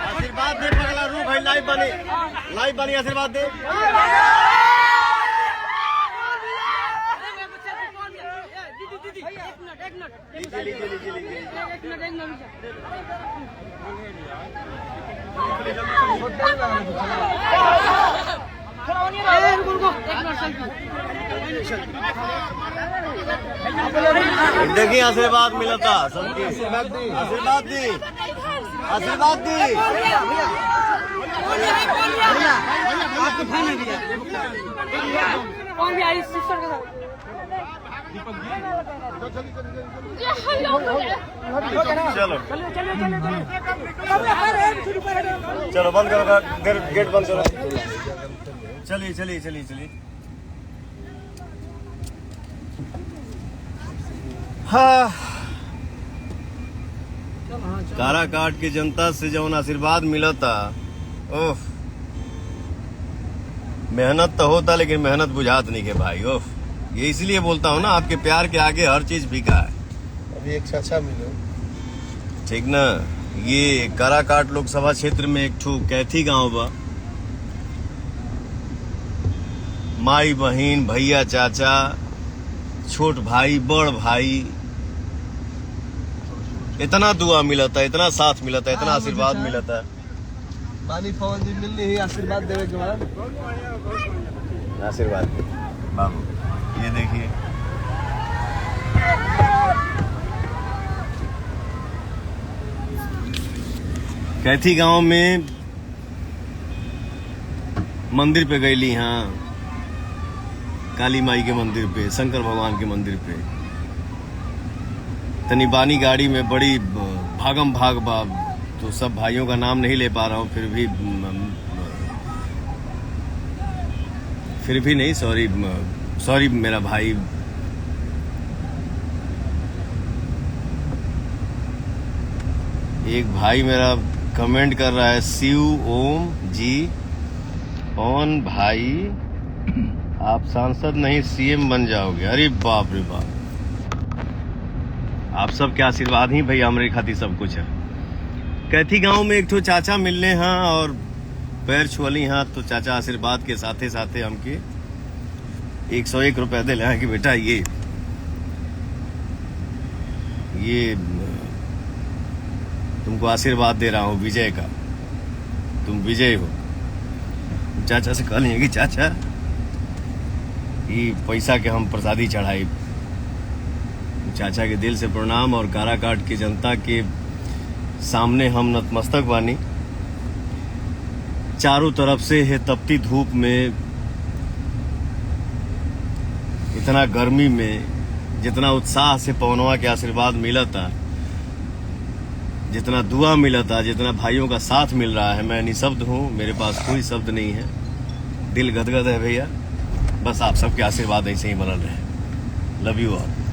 आशीर्वाद दे पगला रू भाई, लाइव बनी आशीर्वाद दे। देखिए आशीर्वाद मिला था सबकी, आशीर्वाद दी, आशीर्वाद दी। आपको फैन है भैया, कौन भी आई सिस्टर के साथ। चलो चलो बंद करो, गेट बंद करो। चलिए चलिए चलिए चलिए। हाँ, काराकाट की जनता से जौन आशीर्वाद मिला था, ओफ, मेहनत तो होता लेकिन मेहनत बुझात नहीं के भाई। ओफ, ये इसलिए बोलता हूँ ना, आपके प्यार के आगे हर चीज बिका है। अभी एक चाचा मिले, ठीक ना। ये काराकाट लोकसभा क्षेत्र में एक ठू कैथी गांव बा। माई बहन, भैया, चाचा, छोट भाई, बड़ भाई, इतना दुआ मिला था, इतना साथ मिला था, इतना आशीर्वाद मिला था। पानी पवन जी मिलनी ही आशीर्वाद देवे के बाद। आशीर्वाद बाबू, ये देखिए कैथी गांव में मंदिर पे गईली, हाँ, काली माई के मंदिर पे, शंकर भगवान के मंदिर पे। तनी बानी गाड़ी में बड़ी भागम भाग बा, तो सब भाइयों का नाम नहीं ले पा रहा हूँ, फिर भी नहीं, सॉरी मेरा भाई। एक भाई मेरा कमेंट कर रहा है, शिव ओम जी पवन भाई आप सांसद नहीं सीएम बन जाओगे। अरे बाप रे बाप, आप सब के आशीर्वाद ही भैया हमारे खातिर सब कुछ है। कैथी गांव में एक तो चाचा मिलने हाँ और पैर छुअली हाँ, तो चाचा आशीर्वाद के साथे साथे हमके 101 रुपए दे ले कि बेटा ये तुमको आशीर्वाद दे रहा हूँ विजय का, तुम विजय हो। चाचा से कह लिए कि चाचा ये पैसा के हम प्रसादी चढ़ाई। चाचा के दिल से प्रणाम, और काराकाट की जनता के सामने हम नतमस्तक बानी। चारों तरफ से है तपती धूप में, इतना गर्मी में, जितना उत्साह से पवनवा के आशीर्वाद मिला था, जितना दुआ मिला था, जितना भाइयों का साथ मिल रहा है, मैं निशब्द हूँ, मेरे पास कोई शब्द नहीं है। दिल गदगद है भैया, बस आप सबके आशीर्वाद ऐसे ही बनल रहे। Love you all.